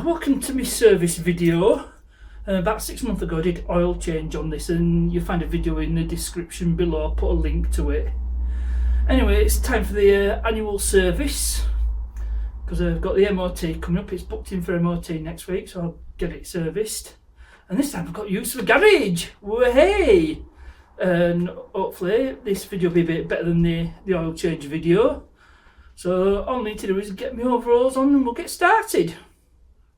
Welcome to my service video. About 6 months ago I did oil change on this, and you'll find a video in the description below. I'll put a link to it. Anyway, it's time for the annual service, because I've got the MOT coming up. It's booked in for MOT next week, so I'll get it serviced. And this time I've got use of a garage. Hey! And hopefully this video will be a bit better than the oil change video. So all I need to do is get my overalls on and we'll get started.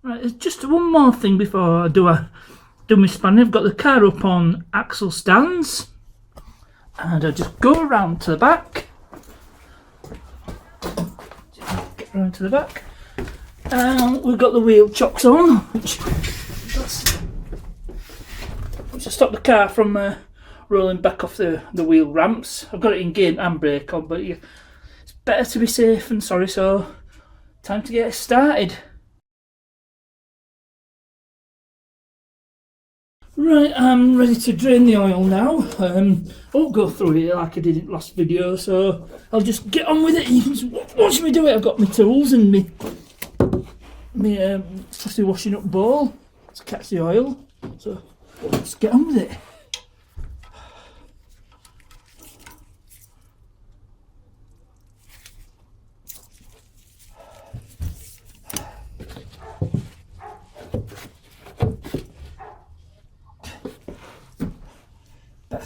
Right, there's just one more thing before I do my spanning. I've got the car up on axle stands, and I just go around to the back. Get around to the back, and we've got the wheel chocks on, which will stop the car from rolling back off the wheel ramps. I've got it in gear and brake on, but it's better to be safe than sorry. So time to get started. Right, I'm ready to drain the oil now. I won't go through it like I did in the last video, so I'll just get on with it. You can just watch me do it. I've got my tools and my trusty washing up bowl to catch the oil. So let's get on with it.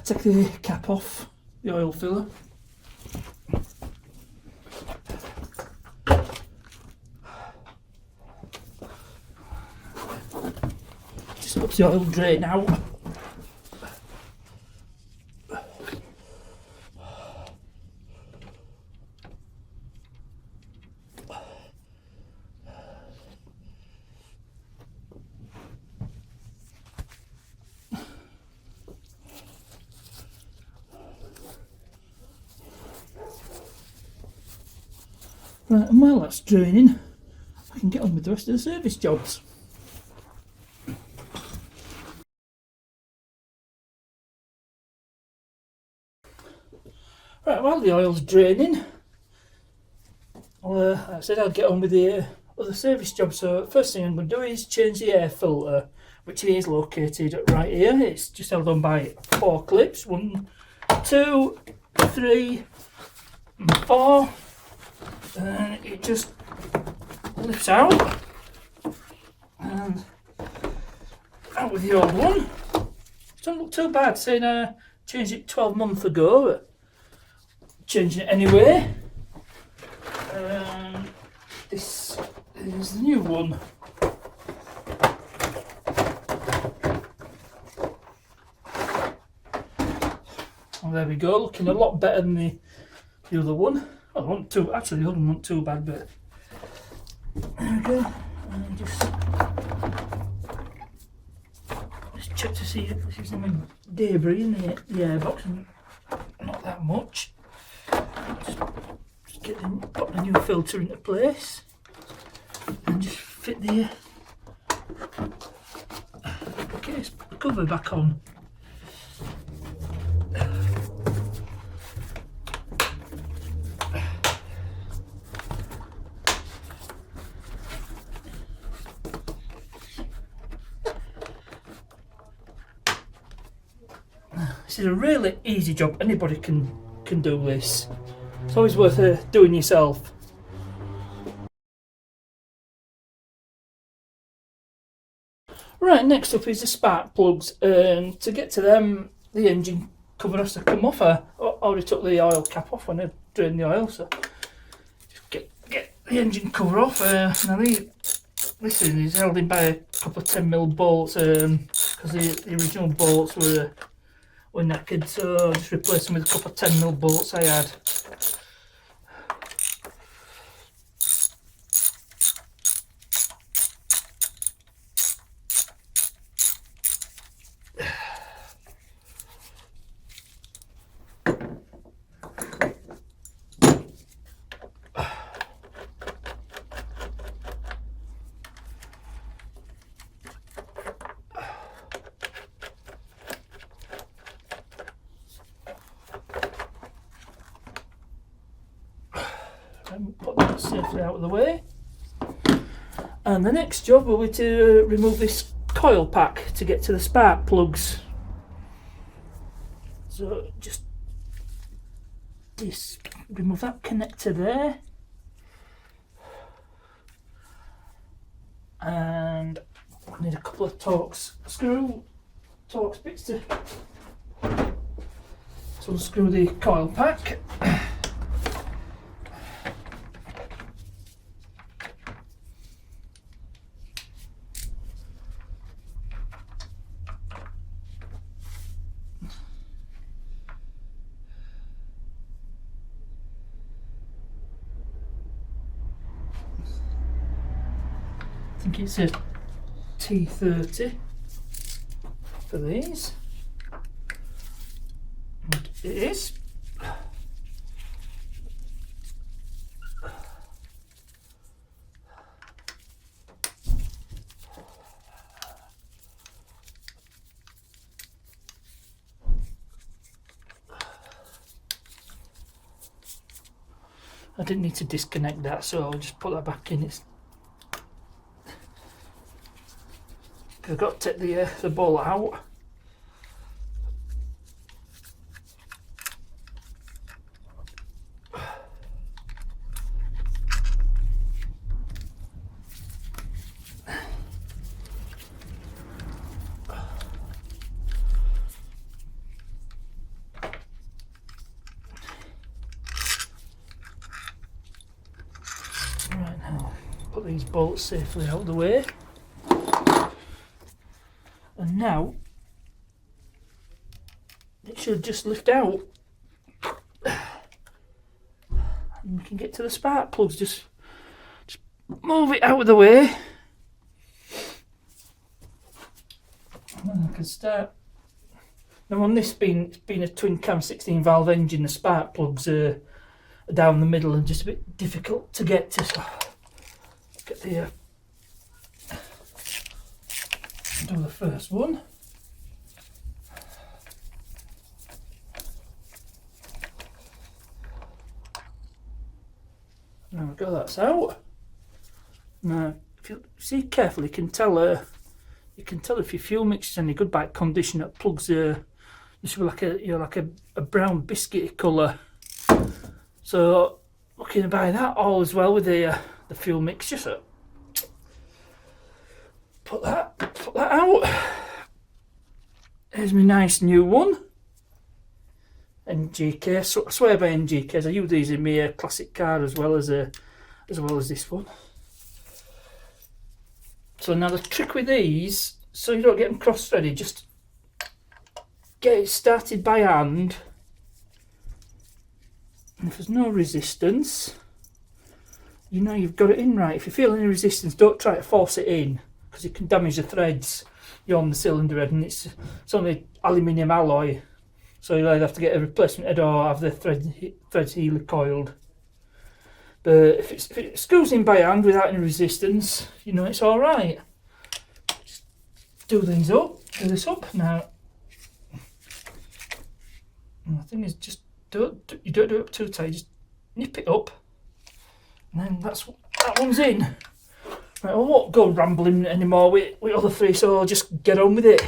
Take the cap off the oil filler. Just let the oil drain out. Right, and while that's draining, I can get on with the rest of the service jobs. Right, while the oil's draining, like I said, I'll get on with the other service jobs. So first thing I'm going to do is change the air filter, which is located right here. It's just held on by 4 clips. 1, 2, 3, and 4. And it just lifts out, and out with the old one. It doesn't look too bad, saying I changed it 12 months ago, but changing it anyway. This is the new one. Oh, there we go, looking a lot better than the other one. Well, the other one wasn't too bad, but there we go. And just check to see if there's any debris in the airbox, and not that much. Just put the new filter into place, and just fit the case cover back on. This is a really easy job. Anybody can do this. It's always worth doing yourself. Right, next up is the spark plugs. To get to them, the engine cover has to come off. I already took the oil cap off when I drained the oil, so just get the engine cover off. Now this thing is held in by a couple of 10mm bolts, because the original bolts were knackered, so I just replaced them with a couple of 10mm bolts I had. and put that safely out of the way. And the next job will be to remove this coil pack to get to the spark plugs. So just remove that connector there, and I need a couple of Torx bits to unscrew the coil pack. I think it's a T30 for these. And it is. I didn't need to disconnect that, so I'll just put that back in. I've got to take the ball out. Right, now put these bolts safely out of the way. And now it should just lift out and we can get to the spark plugs. Just move it out of the way and I can start. Now on this being a twin cam 16 valve engine, the spark plugs are down the middle and just a bit difficult to get to. So get the do the first one. Now we've got that out. Now, if you see carefully, you can tell if your fuel mixture is in a good bad condition. It plugs there should be like a brown biscuity colour. So looking to buy that all as well with the fuel mixture. So put that out. Here's my nice new one. NG case. So I swear by NG case. I use these in my classic car as well as this one. So now the trick with these, so you don't get them cross-threaded, just get it started by hand. And if there's no resistance, you know you've got it in right. If you feel any resistance, don't try to force it in, because it can damage the threads on the cylinder head, and it's only aluminium alloy, so you'll either have to get a replacement head or have the threads healy coiled. But if it screws in by hand without any resistance, you know it's alright. Just do this up now. And the thing is, just you don't do it too tight, just nip it up, and then that one's in. Right, I won't go rambling anymore with other three, so I'll just get on with it.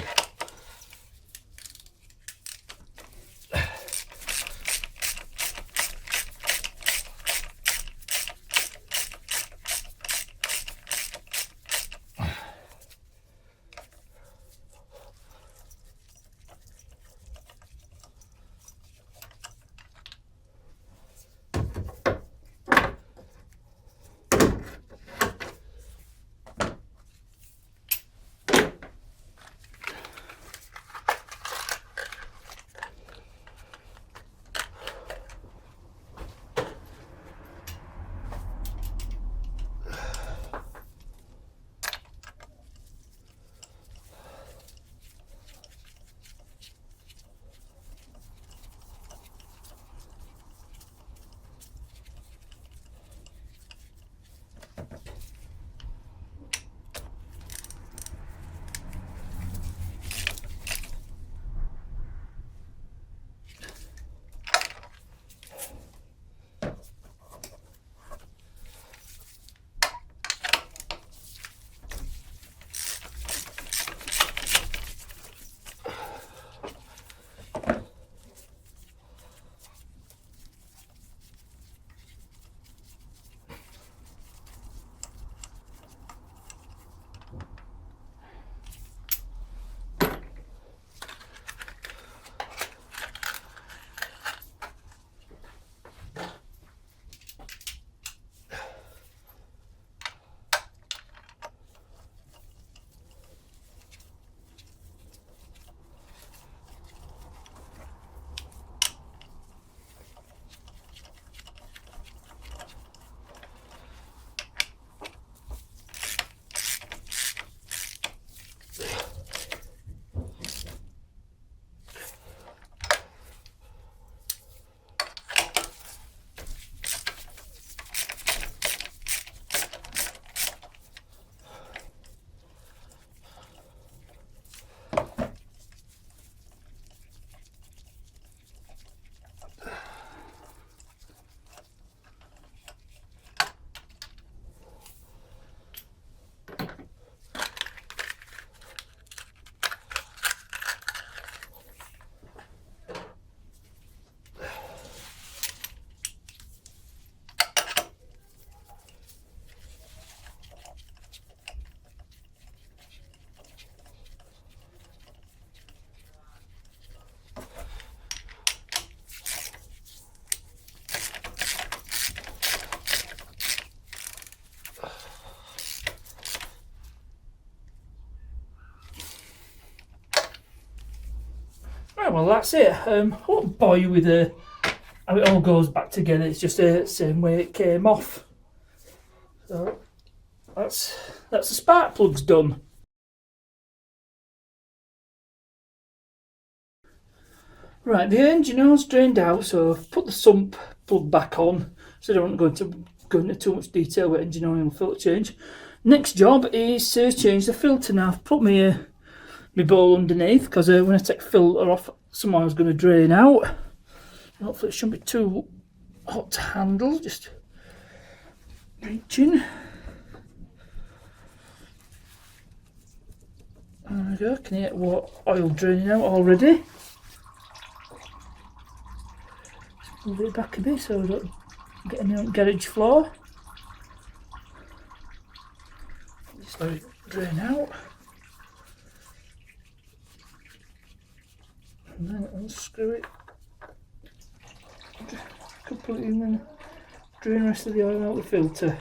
well, that's it. I won't bore you with how it all goes back together. It's just the same way it came off. So that's the spark plugs done. Right, the engine oil's drained out, so I've put the sump plug back on. So I don't want to go into too much detail with engine oil and filter change. Next job is to change the filter. Now I've put my bowl underneath because when I take the filter off, some oil's going to drain out. Hopefully it shouldn't be too hot to handle. Just reaching. There we go. Can you get what oil draining out already? Just move it back a bit so I don't get any on the garage floor. Just let it drain out. And then unscrew it. Couple it in and drain the rest of the oil out the filter.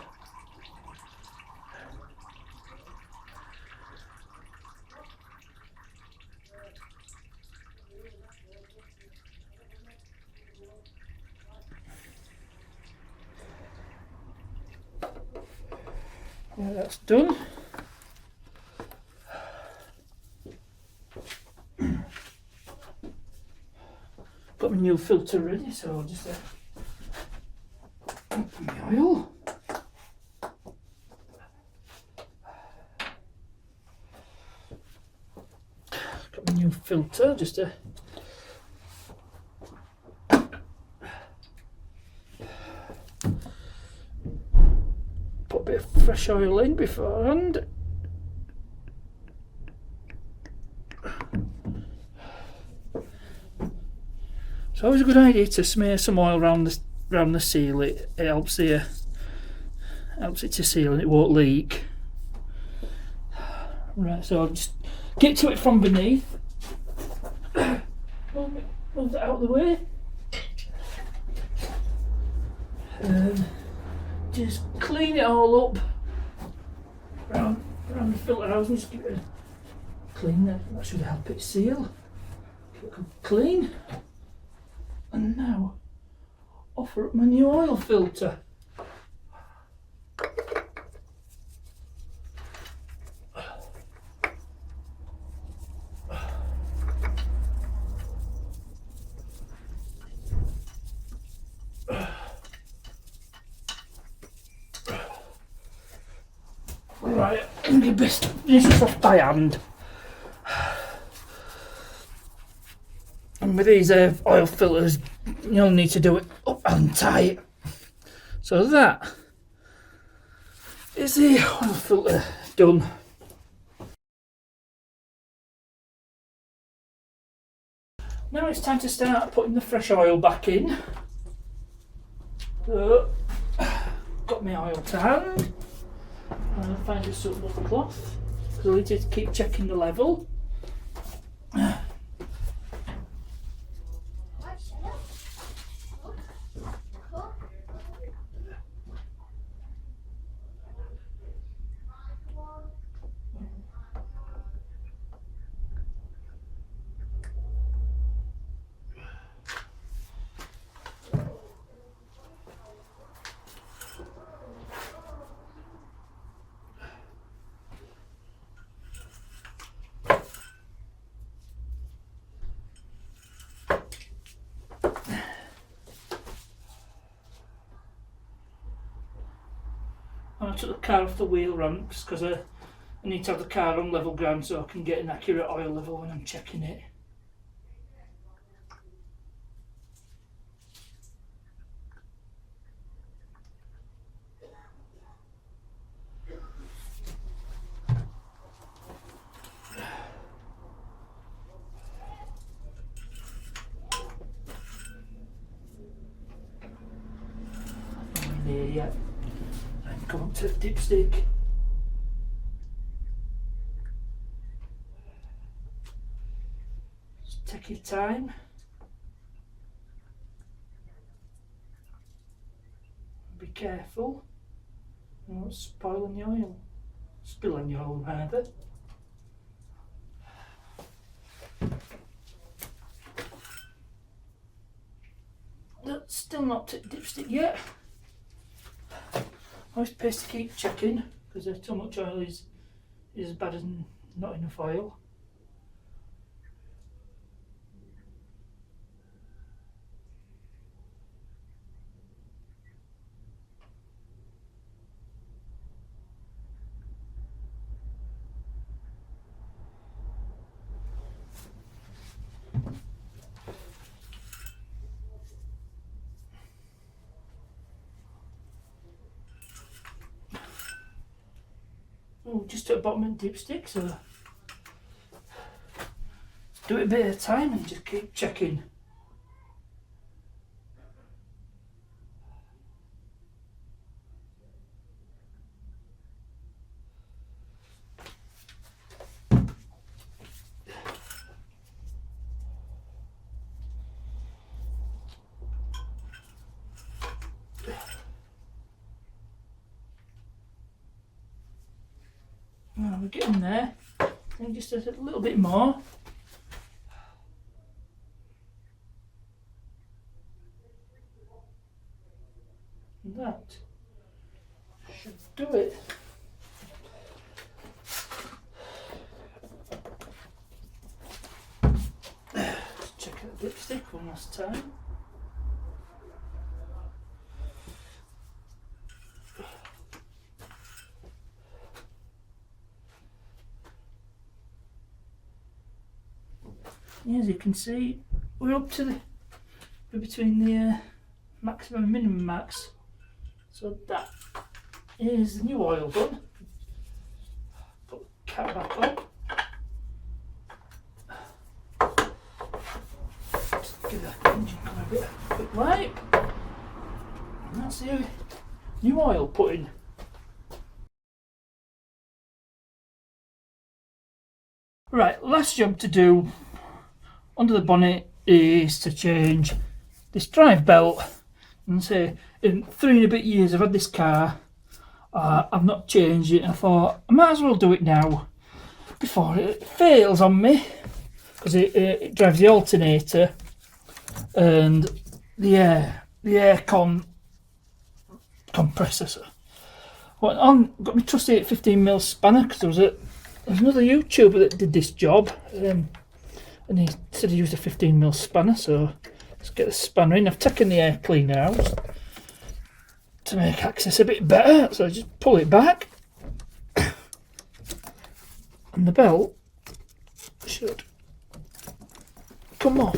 Yeah, that's done. Got my new filter ready, so I'll just open my oil. Got my new filter, just put a bit of fresh oil in beforehand. It's always a good idea to smear some oil around the seal. It helps it to seal and it won't leak. Right, so I'll just get to it from beneath. Move that out of the way. Just clean it all up around the filter housing. Just give it a clean. That should help it seal. Keep it clean. And now, offer up my new oil filter. Right, I'm going to best finish this off by hand. And with these oil filters, you'll need to do it up and tight. So that is the oil filter done. Now it's time to start putting the fresh oil back in. So, got my oil to hand. I'll find a suitable cloth because I need to keep checking the level. I took the car off the wheel ramps because I need to have the car on level ground so I can get an accurate oil level when I'm checking it. Not there yet. Come up to the dipstick. Just take your time. Be careful. You won't spoil on the oil. Spill on your oil rather. That's still not dipstick yet. Always best to keep checking because too much oil is as bad as not enough oil. Oh, just at the bottom of the dipstick, so do it a bit at a time and just keep checking. Well, we're getting there. And just a little bit more. And that should do it. Let's check out the dipstick one last time. As you can see, we're up to the between the maximum and minimum max. So that is the new oil done. Put the cap back on. Just give that engine cover a bit of a quick wipe. And that's the new oil put in. Right, last job to do under the bonnet is to change this drive belt. And say in 3 and a bit years I've had this car, I've not changed it, and I thought I might as well do it now before it fails on me, because it drives the alternator and the air compressor. So got my trusty 15mm spanner, because there's another YouTuber that did this job, and he said he used a 15mm spanner, so let's get the spanner in. I've taken the air cleaner out to make access a bit better, so I just pull it back and the belt should come off.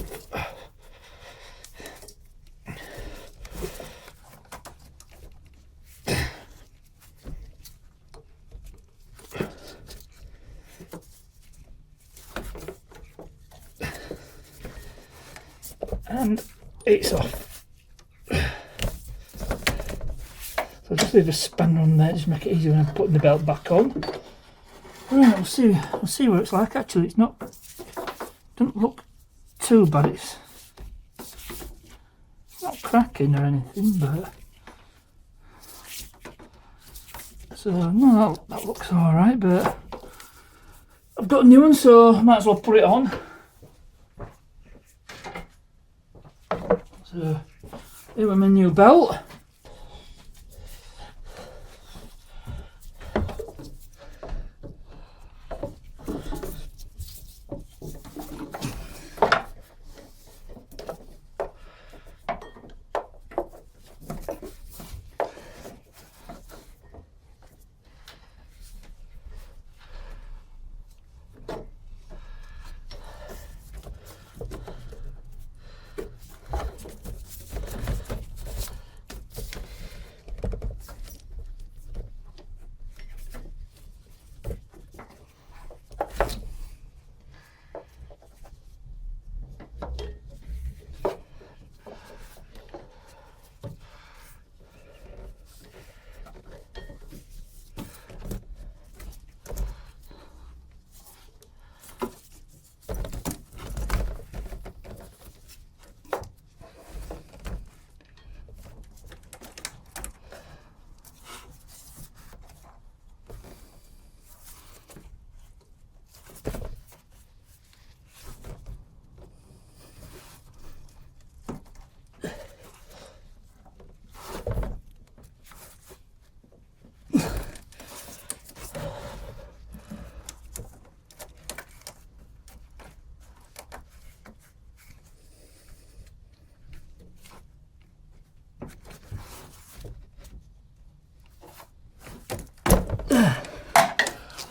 And it's off. So just leave a spanner on there, just make it easier when I'm putting the belt back on. Right, we'll see what it's like. Actually, it's doesn't look too bad. It's not cracking or anything, but so no, that looks all right. But I've got a new one, so I might as well put it on. So here with my new belt.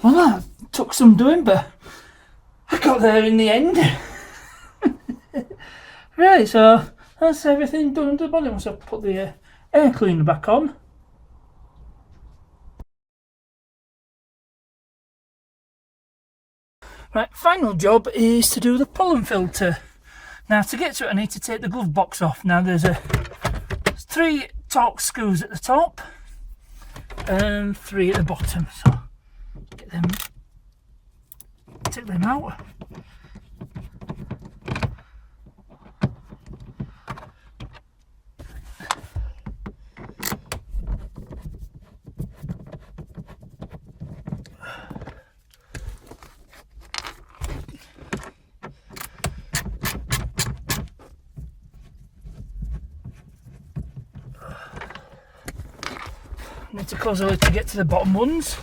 Well, that took some doing, but I got there in the end. Right, so that's everything done to the body. Once I've put the air cleaner back on. Right, final job is to do the pollen filter. Now to get to it I need to take the glove box off. Now there's 3 Torx screws at the top and 3 at the bottom. So take them out. Need to close the lid to get to the bottom ones.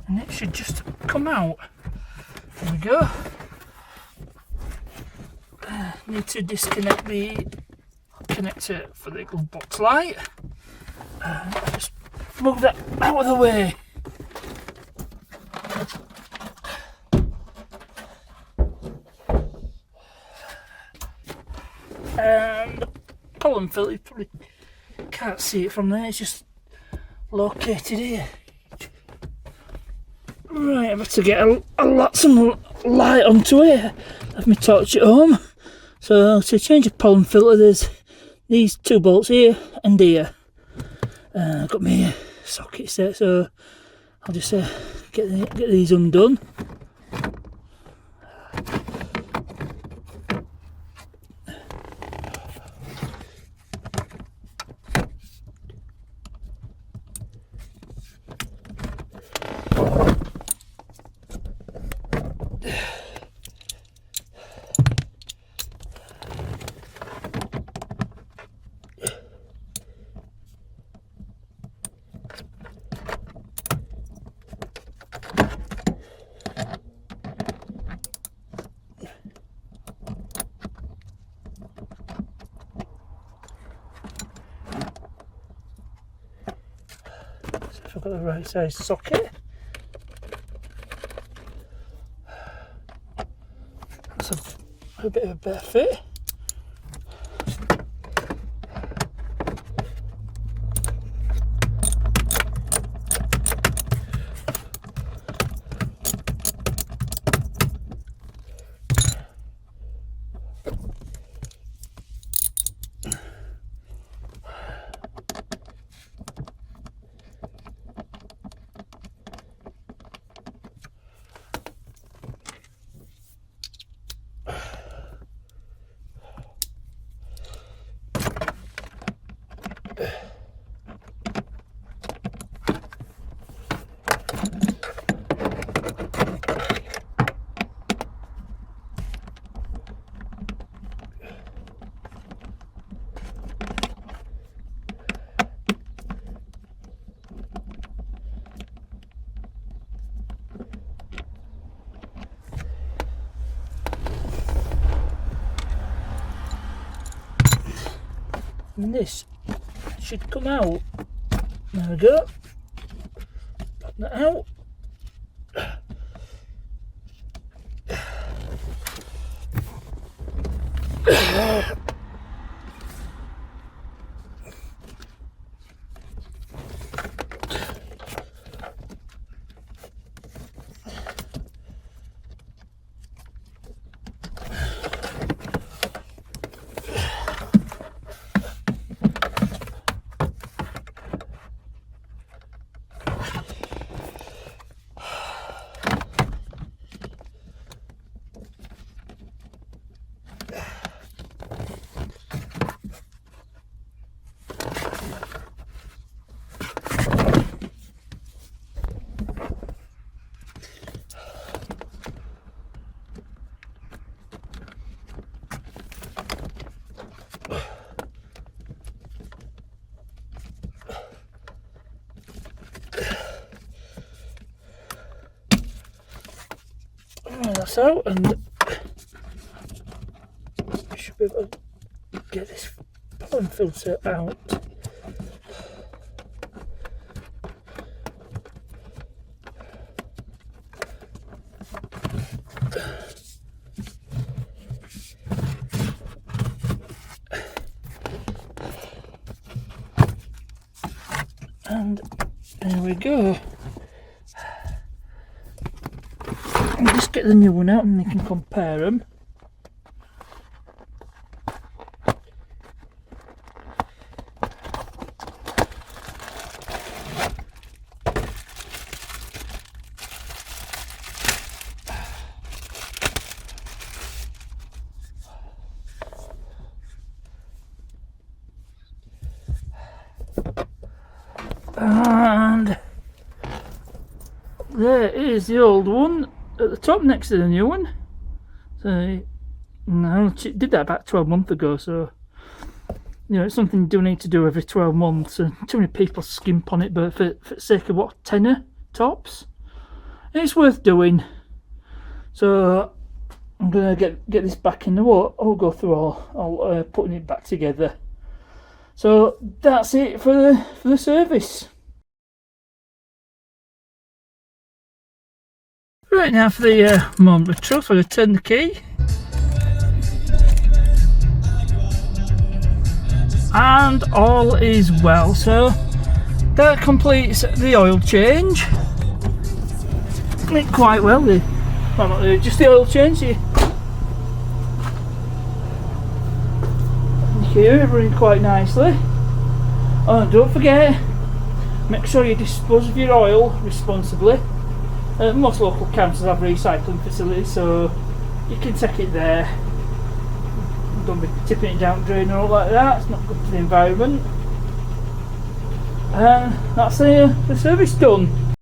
And it should just come out. There we go. Need to disconnect the connector for the glove box light. Just move that out of the way. And the pollen filter, you probably can't see it from there, it's just located here. Right, I've got to get some light onto it. Have my torch at home. So to change the pollen filter, there's these 2 bolts here and here. I've got my sockets there, so I'll just get these undone. If I've got the right size socket. That's a bit of a better fit. And this should come out. There we go. Pop that out. this out and I should be able to get this pollen filter out. And there we go. I'll just get the new one out and they can compare them. And there is the old one at the top next to the new one. So no, did that about 12 months ago, so you know it's something you do need to do every 12 months. And too many people skimp on it, but for the sake of what, tenner tops, it's worth doing. So I'm gonna get this back in the water. I'll go through all putting it back together. So that's it for the service. Right, now for the moment of truth, I'm going to turn the key. And all is well. So that completes the oil change. Went quite well. Just the oil change here. Here, running quite nicely. Oh, and don't forget, make sure you dispose of your oil responsibly. Most local councils have recycling facilities, so you can take it there. Don't be tipping it down the drain or all like that, it's not good for the environment. And that's the service done.